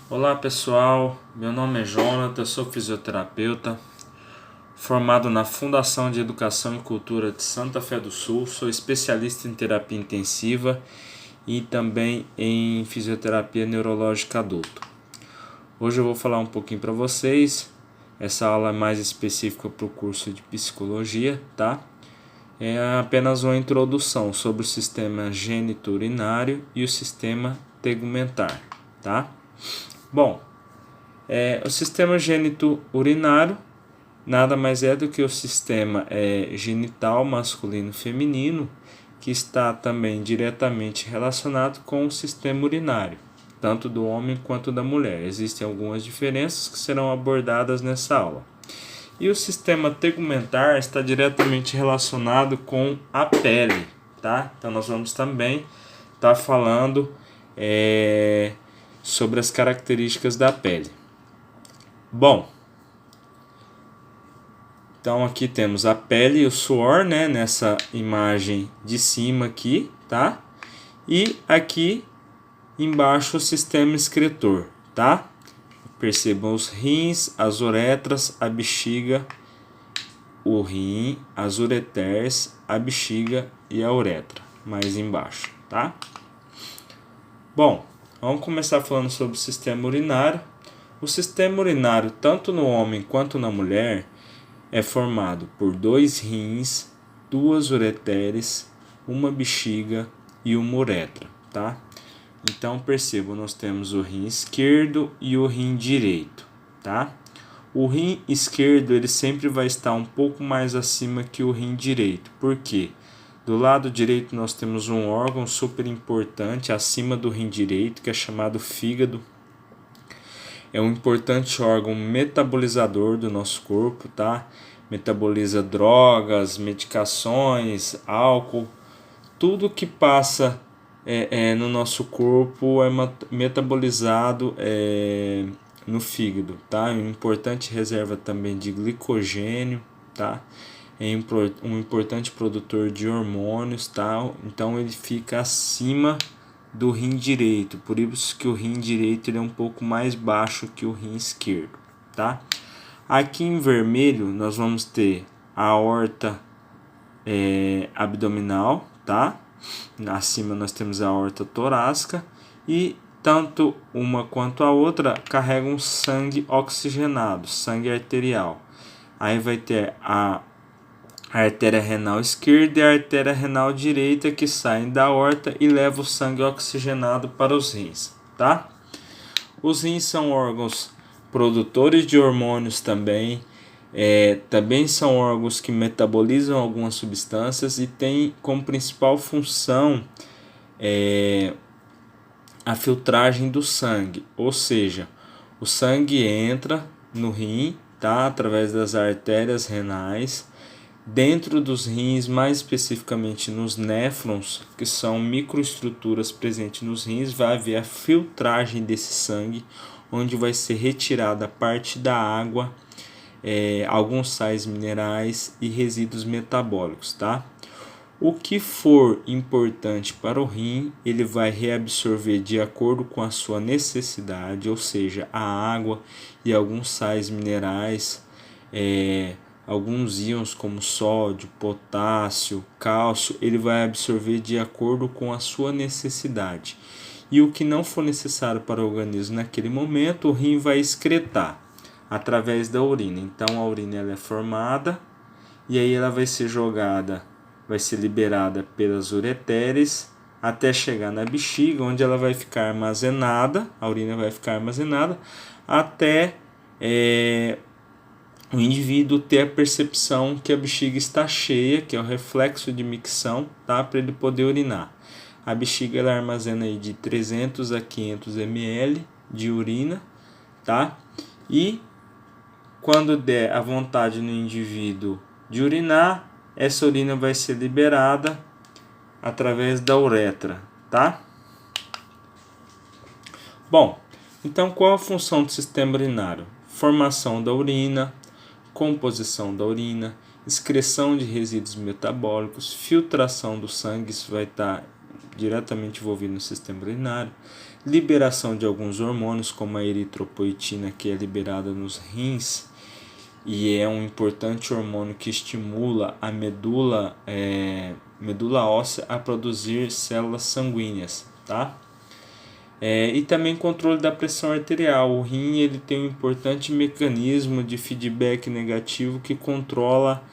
Olá pessoal, meu nome é Jonathan, sou fisioterapeuta, formado na Fundação de Educação e Cultura de Santa Fé do Sul, sou especialista em terapia intensiva e também em fisioterapia neurológica adulto. Hoje eu vou falar um pouquinho para vocês, essa aula é mais específica para o curso de psicologia, tá? É apenas uma introdução sobre o sistema genito-urinário e o sistema tegumentar, tá? Bom, o sistema genito-urinário nada mais é do que o sistema genital masculino-feminino, que está também diretamente relacionado com o sistema urinário, tanto do homem quanto da mulher. Existem algumas diferenças que serão abordadas nessa aula. E o sistema tegumentar está diretamente relacionado com a pele, tá? Então nós vamos também estar falando sobre as características da pele. Bom, então aqui temos a pele e o suor, né, nessa imagem de cima aqui, tá? E aqui embaixo o sistema excretor, tá? Percebam os rins, as uretras, a bexiga, o rim, as ureteres, a bexiga e a uretra, mais embaixo, tá? Bom, vamos começar falando sobre o sistema urinário. O sistema urinário, tanto no homem quanto na mulher, é formado por 2 rins, 2 ureteres, uma bexiga e uma uretra, tá? Então percebam, nós temos o rim esquerdo e o rim direito, tá? O rim esquerdo ele sempre vai estar um pouco mais acima que o rim direito. Por quê? Do lado direito nós temos um órgão super importante acima do rim direito, que é chamado fígado. É um importante órgão metabolizador do nosso corpo, tá? Metaboliza drogas, medicações, álcool, tudo que passa no nosso corpo é metabolizado no fígado, tá? É uma importante reserva também de glicogênio, tá? É um importante produtor de hormônios, tá? Então ele fica acima do rim direito, por isso que o rim direito ele é um pouco mais baixo que o rim esquerdo, tá? Aqui em vermelho nós vamos ter a aorta abdominal, tá? Acima nós temos a aorta torácica e tanto uma quanto a outra carregam sangue oxigenado, sangue arterial. Aí vai ter a artéria renal esquerda e a artéria renal direita que saem da aorta e levam o sangue oxigenado para os rins, tá? Os rins são órgãos produtores de hormônios também, também são órgãos que metabolizam algumas substâncias e têm como principal função a filtragem do sangue, ou seja, o sangue entra no rim, tá? Através das artérias renais, dentro dos rins, mais especificamente nos néfrons, que são microestruturas presentes nos rins, vai haver a filtragem desse sangue, onde vai ser retirada parte da água, alguns sais minerais e resíduos metabólicos, tá? O que for importante para o rim, ele vai reabsorver de acordo com a sua necessidade, ou seja, a água e alguns sais minerais, alguns íons como sódio, potássio, cálcio, ele vai absorver de acordo com a sua necessidade. E o que não for necessário para o organismo naquele momento, o rim vai excretar através da urina. Então a urina ela é formada e aí ela vai ser jogada, vai ser liberada pelas ureteres até chegar na bexiga, onde ela vai ficar armazenada, a urina vai ficar armazenada até o indivíduo ter a percepção que a bexiga está cheia, que é o reflexo de micção, tá? Para ele poder urinar. A bexiga ela armazena aí de 300 a 500 ml de urina, tá? E quando der a vontade no indivíduo de urinar, essa urina vai ser liberada através da uretra, tá? Bom, então qual a função do sistema urinário? Formação da urina, composição da urina, excreção de resíduos metabólicos, filtração do sangue, isso vai estar diretamente envolvido no sistema urinário, liberação de alguns hormônios, como a eritropoetina, que é liberada nos rins, e é um importante hormônio que estimula a medula óssea a produzir células sanguíneas, tá? E também controle da pressão arterial. O rim ele tem um importante mecanismo de feedback negativo que controla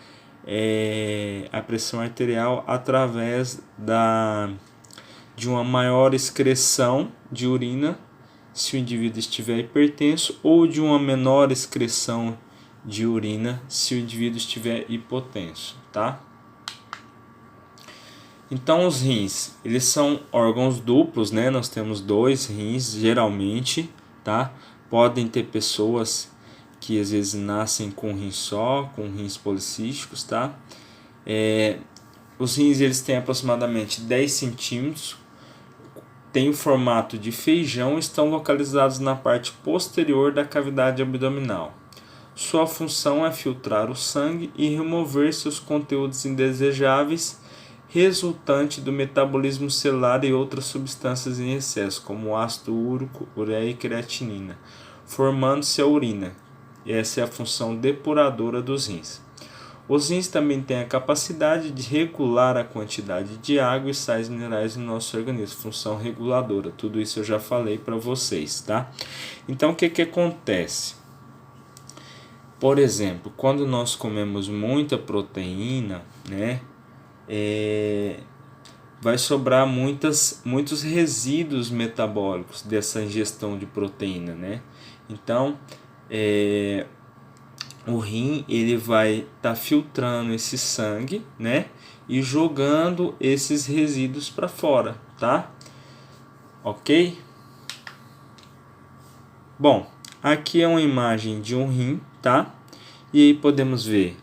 a pressão arterial através de uma maior excreção de urina, se o indivíduo estiver hipertenso, ou de uma menor excreção de urina, se o indivíduo estiver hipotenso, tá? Então os rins, eles são órgãos duplos, né? Nós temos 2 rins geralmente, tá? Podem ter pessoas que às vezes nascem com um rim só, com rins policísticos, tá? Os rins eles têm aproximadamente 10 centímetros, têm o formato de feijão e estão localizados na parte posterior da cavidade abdominal. Sua função é filtrar o sangue e remover seus conteúdos indesejáveis resultante do metabolismo celular e outras substâncias em excesso, como ácido úrico, ureia e creatinina, formando-se a urina. E essa é a função depuradora dos rins. Os rins também têm a capacidade de regular a quantidade de água e sais minerais no nosso organismo, função reguladora. Tudo isso eu já falei para vocês, tá? Então, o que acontece? Por exemplo, quando nós comemos muita proteína, né? Vai sobrar muitos resíduos metabólicos dessa ingestão de proteína, né? Então, o rim ele vai estar filtrando esse sangue, né? E jogando esses resíduos para fora, tá? Ok? Bom, aqui é uma imagem de um rim, tá? E aí podemos ver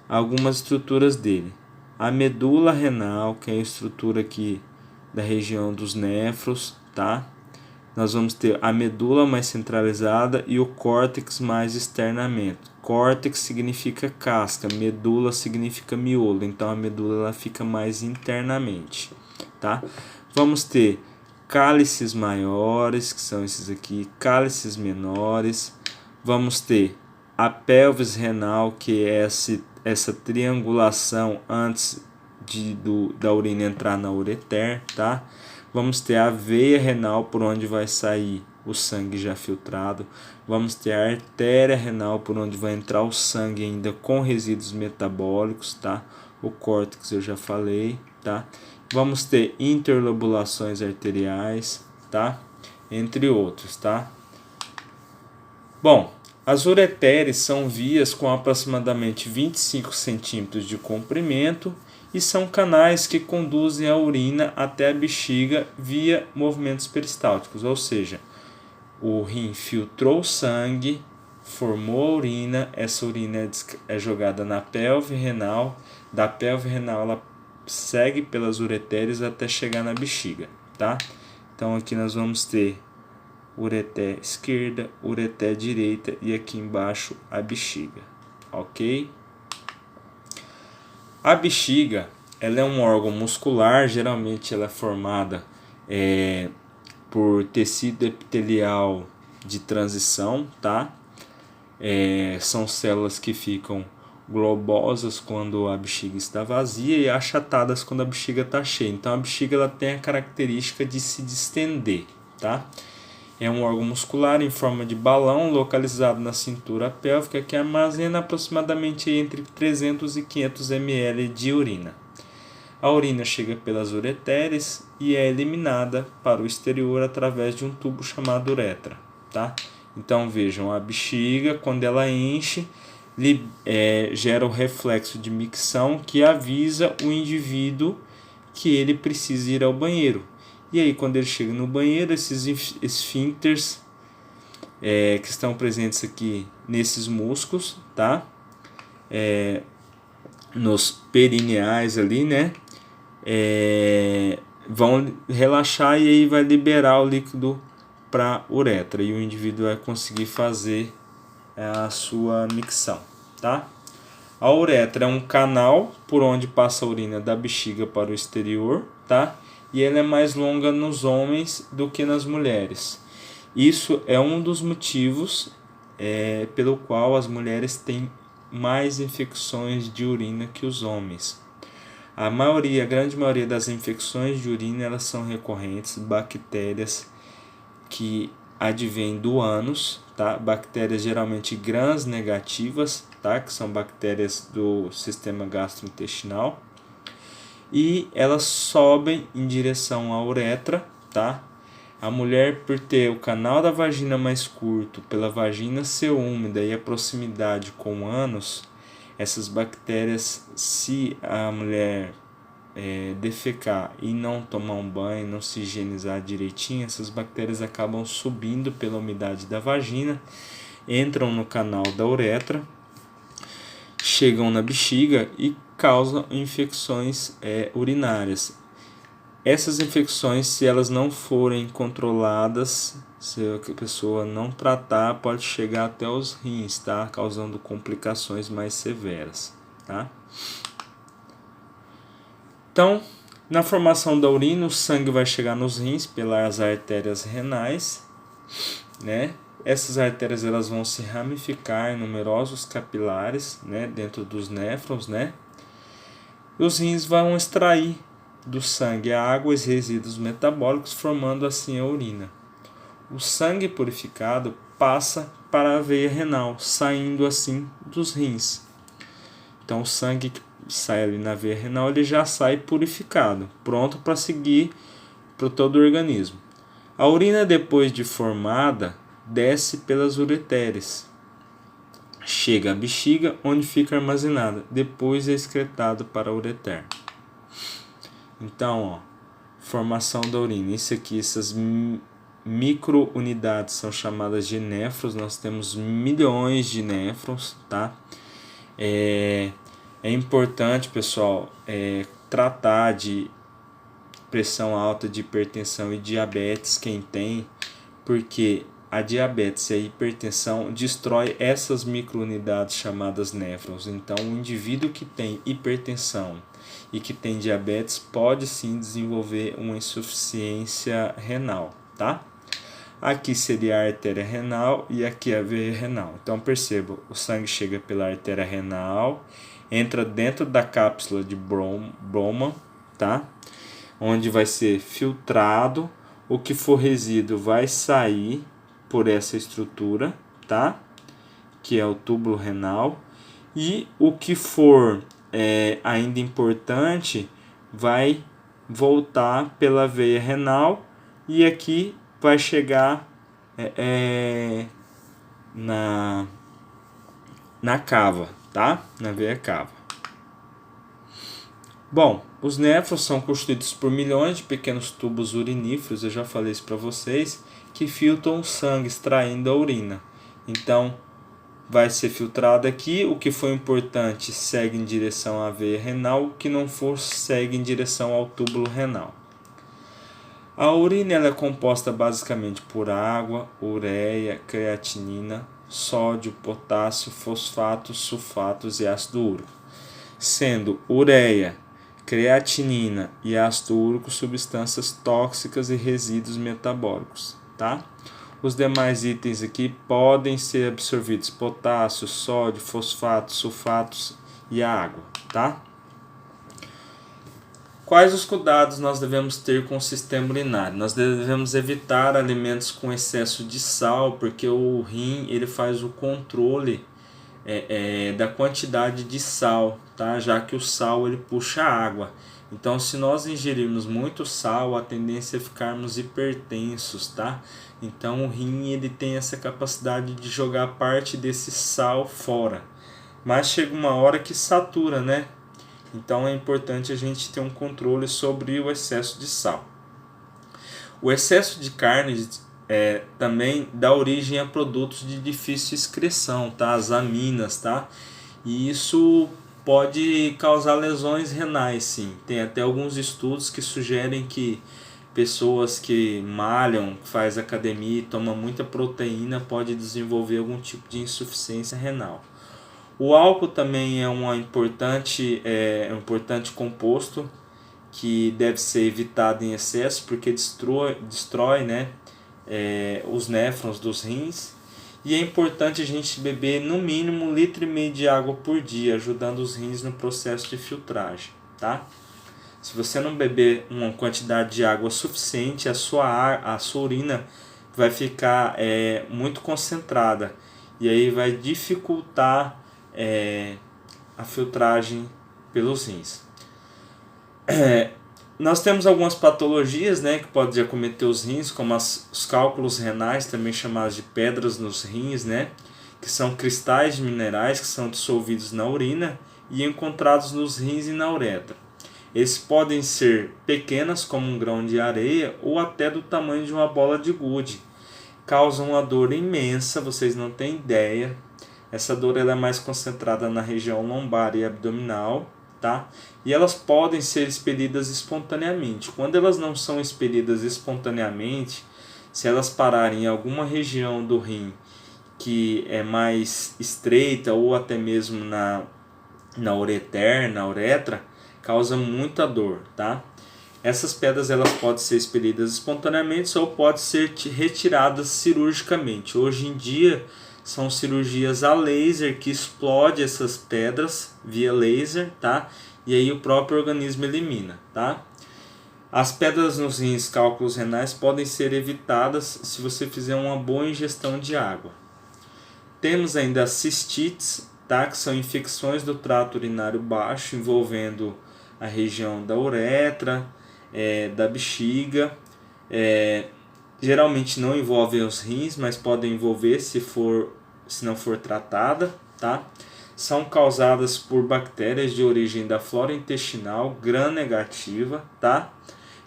algumas estruturas dele. A medula renal, que é a estrutura aqui da região dos néfros, tá? Nós vamos ter a medula mais centralizada e o córtex mais externamente. Córtex significa casca, medula significa miolo, então a medula ela fica mais internamente, tá? Vamos ter cálices maiores, que são esses aqui, cálices menores. Vamos ter a pelvis renal, que é essa triangulação antes da urina entrar na ureter, tá? Vamos ter a veia renal, por onde vai sair o sangue já filtrado. Vamos ter a artéria renal, por onde vai entrar o sangue ainda com resíduos metabólicos, tá? O córtex eu já falei, tá? Vamos ter interlobulações arteriais, tá? Entre outros, tá? Bom, as ureteres são vias com aproximadamente 25 centímetros de comprimento e são canais que conduzem a urina até a bexiga via movimentos peristálticos, ou seja, o rim filtrou o sangue, formou a urina, essa urina é jogada na pelve renal, da pelve renal ela segue pelas ureteres até chegar na bexiga, tá? Então aqui nós vamos ter ureter esquerda, ureter direita e aqui embaixo a bexiga, ok? A bexiga, ela é um órgão muscular, geralmente ela é formada por tecido epitelial de transição, tá? São células que ficam globosas quando a bexiga está vazia e achatadas quando a bexiga está cheia. Então a bexiga ela tem a característica de se distender, tá? É um órgão muscular em forma de balão localizado na cintura pélvica que armazena aproximadamente entre 300 e 500 ml de urina. A urina chega pelas ureteres e é eliminada para o exterior através de um tubo chamado uretra, tá? Então vejam, a bexiga quando ela enche gera o reflexo de micção que avisa o indivíduo que ele precisa ir ao banheiro. E aí, quando ele chega no banheiro, esses esfíncteres que estão presentes aqui nesses músculos, tá? Nos perineais ali, né? Vão relaxar e aí vai liberar o líquido para a uretra. E o indivíduo vai conseguir fazer a sua micção, tá? A uretra é um canal por onde passa a urina da bexiga para o exterior, tá? e ela é mais longa nos homens do que nas mulheres. Isso é um dos motivos pelo qual as mulheres têm mais infecções de urina que os homens. A grande maioria das infecções de urina, elas são recorrentes, bactérias que advêm do ânus, tá? Bactérias geralmente gram-negativas, tá? Que são bactérias do sistema gastrointestinal, e elas sobem em direção à uretra, tá? A mulher, por ter o canal da vagina mais curto, pela vagina ser úmida e a proximidade com o ânus, essas bactérias, se a mulher defecar e não tomar um banho, não se higienizar direitinho, essas bactérias acabam subindo pela umidade da vagina, entram no canal da uretra, chegam na bexiga e causam infecções urinárias. Essas infecções, se elas não forem controladas, se a pessoa não tratar, pode chegar até os rins, tá? Causando complicações mais severas, tá? Então, na formação da urina, o sangue vai chegar nos rins pelas artérias renais, né? Essas artérias, elas vão se ramificar em numerosos capilares, né, dentro dos néfrons, né? E os rins vão extrair do sangue a água e os resíduos metabólicos, formando assim a urina. O sangue purificado passa para a veia renal, saindo assim dos rins. Então o sangue que sai ali na veia renal, ele já sai purificado, pronto para seguir para todo o organismo. A urina, depois de formada, desce pelas ureteres, chega à bexiga, onde fica armazenada, depois é excretado para a ureter. Então, ó, formação da urina. Isso aqui, essas microunidades são chamadas de néfrons. Nós temos milhões de néfrons, tá? É importante, pessoal, tratar de pressão alta, de hipertensão e diabetes, quem tem, porque a diabetes e a hipertensão destrói essas microunidades chamadas néfrons. Então, o indivíduo que tem hipertensão e que tem diabetes pode sim desenvolver uma insuficiência renal, tá? Aqui seria a artéria renal e aqui a veia renal. Então perceba, o sangue chega pela artéria renal, entra dentro da cápsula de Bowman, tá? Onde vai ser filtrado, o que for resíduo vai sair por essa estrutura, tá? Que é o túbulo renal, e o que for ainda importante vai voltar pela veia renal e aqui vai chegar na cava, tá? Na veia cava. Bom, os néfrons são constituídos por milhões de pequenos tubos uriníferos, eu já falei isso para vocês, que filtram o sangue, extraindo a urina. Então, vai ser filtrado aqui, o que for importante segue em direção à veia renal, o que não for segue em direção ao túbulo renal. A urina ela é composta basicamente por água, ureia, creatinina, sódio, potássio, fosfatos, sulfatos e ácido úrico, sendo ureia, creatinina e ácido úrico substâncias tóxicas e resíduos metabólicos, tá? Os demais itens aqui podem ser absorvidos: potássio, sódio, fosfatos, sulfatos e a água, tá? Quais os cuidados nós devemos ter com o sistema urinário? Nós devemos evitar alimentos com excesso de sal, porque o rim ele faz o controle da quantidade de sal, tá? Já que o sal ele puxa água. Então, se nós ingerirmos muito sal, a tendência é ficarmos hipertensos, tá? Então, o rim ele tem essa capacidade de jogar parte desse sal fora. Mas chega uma hora que satura, né? Então, é importante a gente ter um controle sobre o excesso de sal. O excesso de carne também dá origem a produtos de difícil excreção, tá? As aminas, tá? E isso pode causar lesões renais, sim. Tem até alguns estudos que sugerem que pessoas que malham, faz academia e tomam muita proteína pode desenvolver algum tipo de insuficiência renal. O álcool também é um importante composto que deve ser evitado em excesso porque destrói, né, os néfrons dos rins. E é importante a gente beber no mínimo 1,5 litro de água por dia, ajudando os rins no processo de filtragem, tá? Se você não beber uma quantidade de água suficiente, a sua urina vai ficar muito concentrada e aí vai dificultar a filtragem pelos rins. Nós temos algumas patologias, né, que podem acometer os rins, como os cálculos renais, também chamados de pedras nos rins, né, que são cristais de minerais que são dissolvidos na urina e encontrados nos rins e na uretra. Eles podem ser pequenas, como um grão de areia, ou até do tamanho de uma bola de gude. Causam uma dor imensa, vocês não têm ideia. Essa dor ela é mais concentrada na região lombar e abdominal, tá? E elas podem ser expelidas espontaneamente. Quando elas não são expelidas espontaneamente, se elas pararem em alguma região do rim que é mais estreita ou até mesmo na uretra, causa muita dor, tá? Essas pedras elas podem ser expelidas espontaneamente ou podem ser retiradas cirurgicamente. Hoje em dia são cirurgias a laser que explode essas pedras via laser, tá? E aí o próprio organismo elimina, tá? As pedras nos rins, cálculos renais podem ser evitadas se você fizer uma boa ingestão de água. Temos ainda as cistites, tá? Que são infecções do trato urinário baixo envolvendo a região da uretra, da bexiga. Geralmente não envolvem os rins, mas podem envolver se não for tratada, tá? São causadas por bactérias de origem da flora intestinal gram-negativa, tá?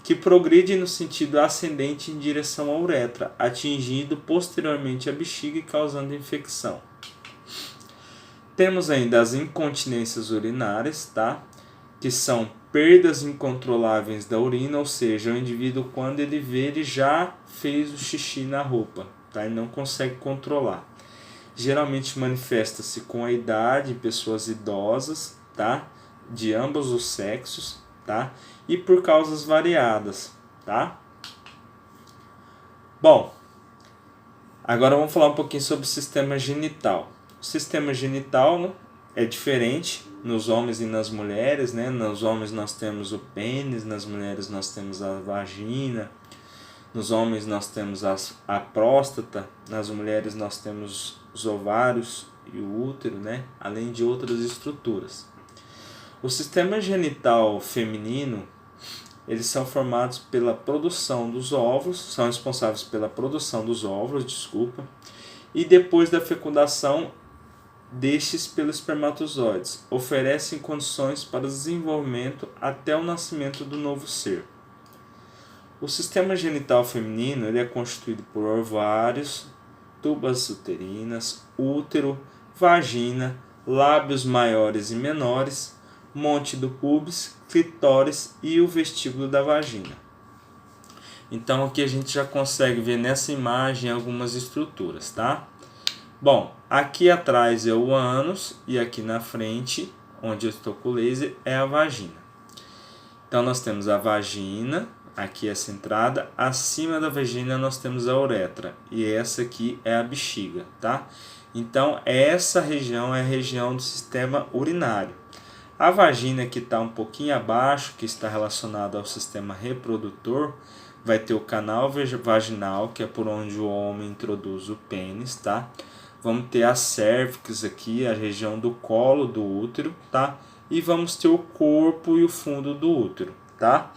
Que progride no sentido ascendente em direção à uretra, atingindo posteriormente a bexiga e causando infecção. Temos ainda as incontinências urinárias, tá? Que são perdas incontroláveis da urina, ou seja, o indivíduo quando ele vê, ele já fez o xixi na roupa, tá? E não consegue controlar. Geralmente manifesta-se com a idade em pessoas idosas, tá? De ambos os sexos, tá? E por causas variadas, tá? Bom, agora vamos falar um pouquinho sobre o sistema genital. O sistema genital é diferente nos homens e nas mulheres, né? Nos homens nós temos o pênis, nas mulheres nós temos a vagina, nos homens nós temos a próstata, nas mulheres nós temos os ovários e o útero, né? Além de outras estruturas. O sistema genital feminino, eles são formados pela produção dos óvulos, são responsáveis pela produção dos óvulos, e depois da fecundação destes pelos espermatozoides, oferecem condições para o desenvolvimento até o nascimento do novo ser. O sistema genital feminino ele é constituído por ovários, tubas uterinas, útero, vagina, lábios maiores e menores, monte do púbis, clitóris e o vestíbulo da vagina. Então aqui a gente já consegue ver nessa imagem algumas estruturas, tá? Bom, aqui atrás é o ânus e aqui na frente, onde eu estou com o laser, é a vagina. Então nós temos a vagina, aqui essa entrada, acima da vagina nós temos a uretra e essa aqui é a bexiga, tá? Então essa região é a região do sistema urinário. A vagina que está um pouquinho abaixo, que está relacionada ao sistema reprodutor, vai ter o canal vaginal, que é por onde o homem introduz o pênis, tá? Vamos ter a cérvix aqui, a região do colo do útero, tá? E vamos ter o corpo e o fundo do útero, tá?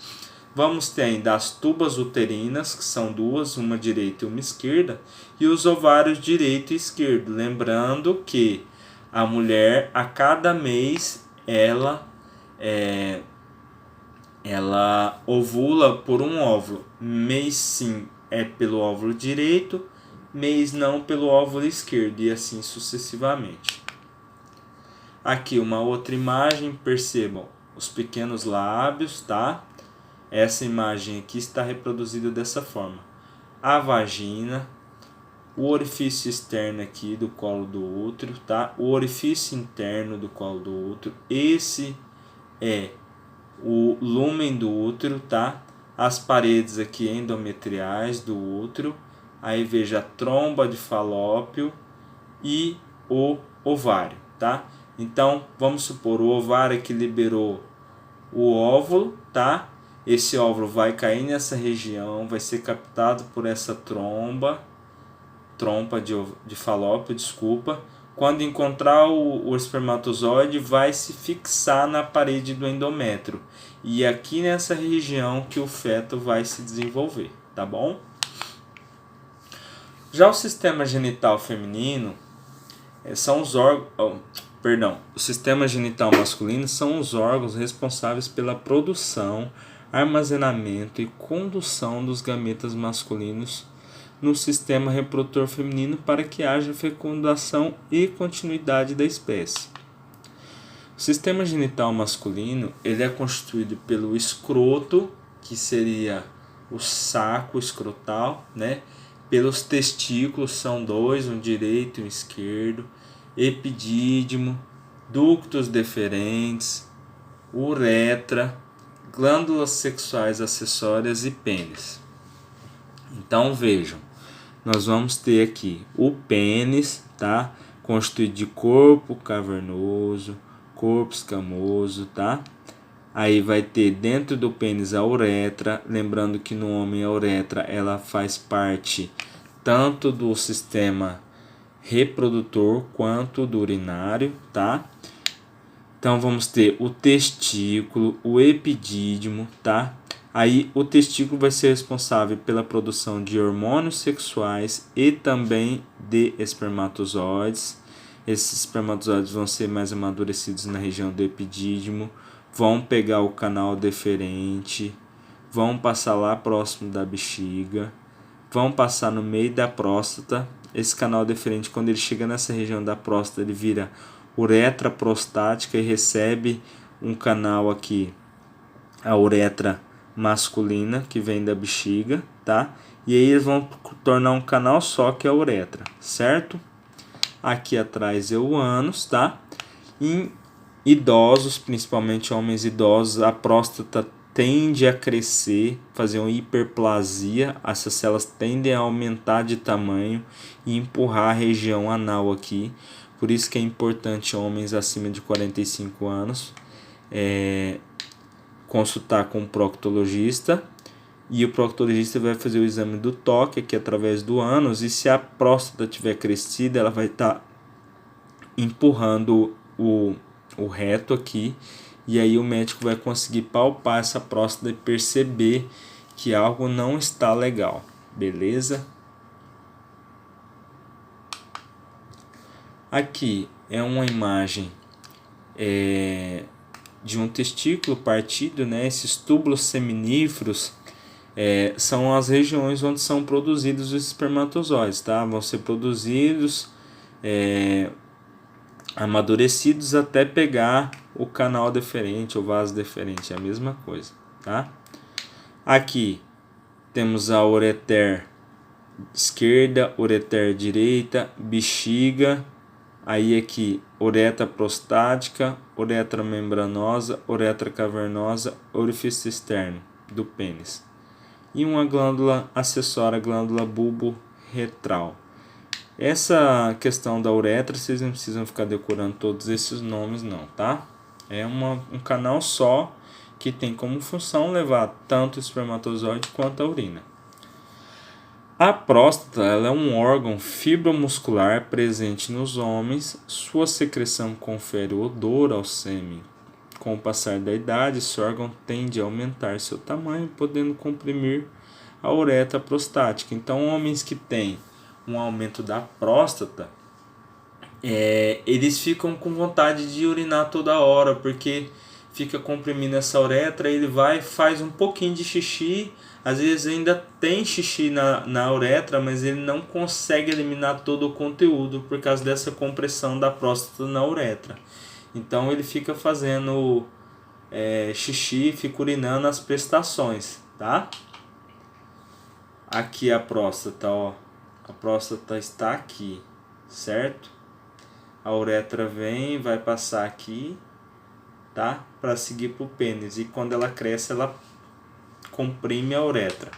Vamos ter ainda as tubas uterinas, que são duas, uma direita e uma esquerda, e os ovários direito e esquerdo. Lembrando que a mulher, a cada mês, ela ovula por um óvulo. Mês sim é pelo óvulo direito, mês não pelo óvulo esquerdo, e assim sucessivamente. Aqui uma outra imagem, percebam os pequenos lábios, tá? Essa imagem aqui está reproduzida dessa forma. A vagina, o orifício externo aqui do colo do útero, tá? O orifício interno do colo do útero. Esse é o lúmen do útero, tá? As paredes aqui endometriais do útero, aí veja a tromba de Falópio e o ovário, tá? Então, vamos supor, o ovário que liberou o óvulo, tá? Esse óvulo vai cair nessa região, vai ser captado por essa tromba de Falópio, desculpa. Quando encontrar o espermatozoide, vai se fixar na parede do endométrio. E aqui nessa região que o feto vai se desenvolver, tá bom? Já o sistema genital feminino são os órgãos... o sistema genital masculino são os órgãos responsáveis pela produção, armazenamento e condução dos gametas masculinos no sistema reprodutor feminino para que haja fecundação e continuidade da espécie. O sistema genital masculino ele é constituído pelo escroto, que seria o saco escrotal, né? Pelos testículos, são dois, um direito e um esquerdo, epidídimo, ductos deferentes, uretra, glândulas sexuais acessórias e pênis. Então vejam, nós vamos ter aqui o pênis, tá? Constituído de corpo cavernoso, corpo escamoso, tá? Aí vai ter dentro do pênis a uretra, lembrando que no homem a uretra ela faz parte tanto do sistema reprodutor quanto do urinário, tá? Então vamos ter o testículo, o epidídimo, tá? Aí o testículo vai ser responsável pela produção de hormônios sexuais e também de espermatozoides. Esses espermatozoides vão ser mais amadurecidos na região do epidídimo, vão pegar o canal deferente, vão passar lá próximo da bexiga, vão passar no meio da próstata. Esse canal deferente, quando ele chega nessa região da próstata, ele vira uretra prostática e recebe um canal aqui, a uretra masculina, que vem da bexiga, tá? E aí eles vão tornar um canal só, que é a uretra, certo? Aqui atrás é o ânus, tá? Em idosos, principalmente homens idosos, a próstata tende a crescer, fazer uma hiperplasia, essas células tendem a aumentar de tamanho e empurrar a região anal aqui. Por isso que é importante homens acima de 45 anos consultar com o proctologista, e o proctologista vai fazer o exame do toque aqui através do ânus, e se a próstata tiver crescida, ela vai estar empurrando o reto aqui, e aí o médico vai conseguir palpar essa próstata e perceber que algo não está legal, beleza? Aqui é uma imagem de um testículo partido, né? Esses túbulos seminíferos são as regiões onde são produzidos os espermatozoides, tá? Vão ser produzidos, amadurecidos até pegar o canal deferente ou vaso deferente, é a mesma coisa, tá? Aqui temos a ureter esquerda, ureter direita, bexiga, aí aqui uretra prostática, uretra membranosa, uretra cavernosa, orifício externo do pênis. E uma glândula acessória, glândula bulbo-retral. Essa questão da uretra, vocês não precisam ficar decorando todos esses nomes não, tá? É um canal só que tem como função levar tanto o espermatozoide quanto a urina. A próstata ela é um órgão fibromuscular presente nos homens. Sua secreção confere odor ao sêmen. Com o passar da idade, esse órgão tende a aumentar seu tamanho, podendo comprimir a uretra prostática. Então, homens que têm um aumento da próstata, eles ficam com vontade de urinar toda hora, porque fica comprimindo essa uretra, ele vai, faz um pouquinho de xixi, às vezes ainda tem xixi na uretra, mas ele não consegue eliminar todo o conteúdo por causa dessa compressão da próstata na uretra. Então ele fica fazendo xixi, fica urinando as prestações, tá? Aqui a próstata, ó. A próstata está aqui, certo? A uretra vem, vai passar aqui, tá? Para seguir para o pênis, e quando ela cresce ela comprime a uretra.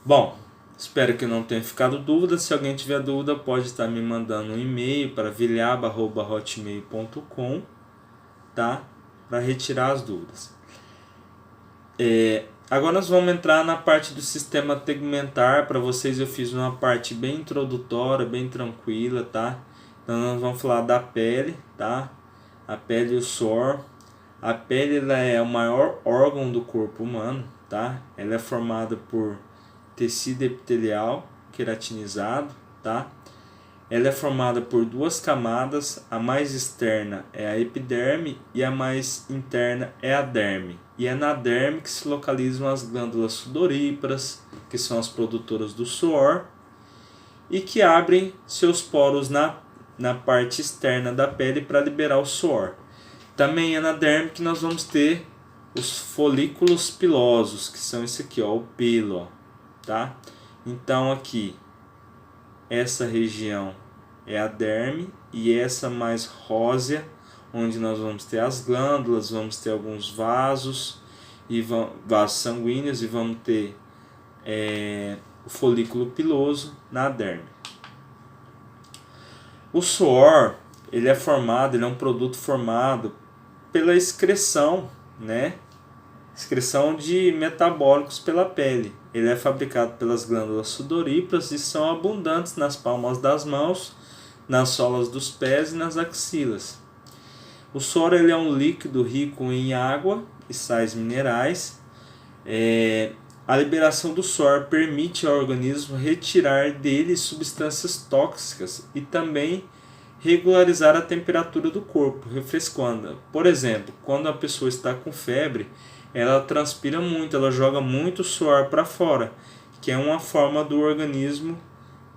Bom, espero que não tenha ficado dúvida. Se alguém tiver dúvida, pode estar me mandando um e-mail para vilhaba@hotmail.com, tá? Para retirar as dúvidas. Agora nós vamos entrar na parte do sistema tegmentar. Para vocês eu fiz uma parte bem introdutória, bem tranquila, tá? Então nós vamos falar da pele, tá? A pele e o suor. A pele ela é o maior órgão do corpo humano, tá? Ela é formada por tecido epitelial queratinizado, tá? Ela é formada por duas camadas, a mais externa é a epiderme e a mais interna é a derme. E é na derme que se localizam as glândulas sudoríparas, que são as produtoras do suor, e que abrem seus poros na parte externa da pele para liberar o suor. Também é na derme que nós vamos ter os folículos pilosos, que são esse aqui, ó, o pelo, ó, tá? Então aqui, essa região é a derme, e essa mais rósea, onde nós vamos ter as glândulas, vamos ter alguns vasos, vasos sanguíneos, e vamos ter o folículo piloso na derme. O suor, ele é um produto formado pela excreção, né? Excreção de metabólicos pela pele. Ele é fabricado pelas glândulas sudoríparas e são abundantes nas palmas das mãos, nas solas dos pés e nas axilas. O suor ele é um líquido rico em água e sais minerais. A liberação do suor permite ao organismo retirar dele substâncias tóxicas e também regularizar a temperatura do corpo, refrescando. Por exemplo, quando a pessoa está com febre, ela transpira muito, ela joga muito suor para fora, que é uma forma do organismo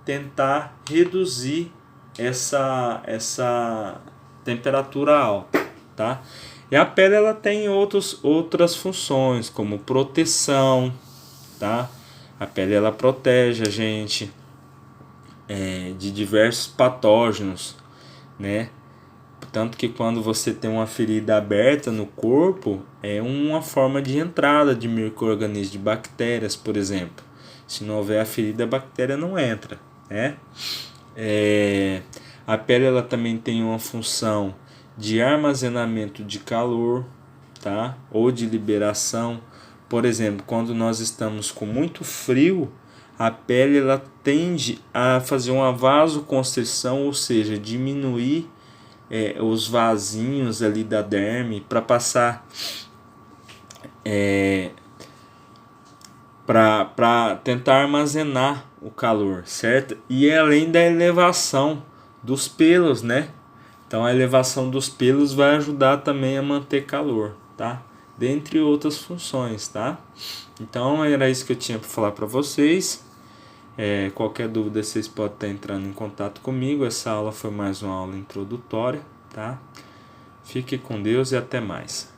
tentar reduzir essa temperatura alta, tá? E a pele ela tem outras funções, como proteção, tá? A pele ela protege a gente de diversos patógenos, né? Tanto que quando você tem uma ferida aberta no corpo, é uma forma de entrada de micro-organismos, de bactérias, por exemplo. Se não houver a ferida, a bactéria não entra, né? A pele ela também tem uma função de armazenamento de calor, tá? Ou de liberação. Por exemplo, quando nós estamos com muito frio, a pele ela tende a fazer uma vasoconstrição, ou seja, diminuir os vasinhos ali da derme para passar para tentar armazenar o calor, certo? E além da elevação dos pelos, né? Então a elevação dos pelos vai ajudar também a manter calor, tá? Dentre outras funções, tá? Então era isso que eu tinha para falar para vocês. Qualquer dúvida vocês podem estar entrando em contato comigo. Essa aula foi mais uma aula introdutória, tá? Fique com Deus e até mais.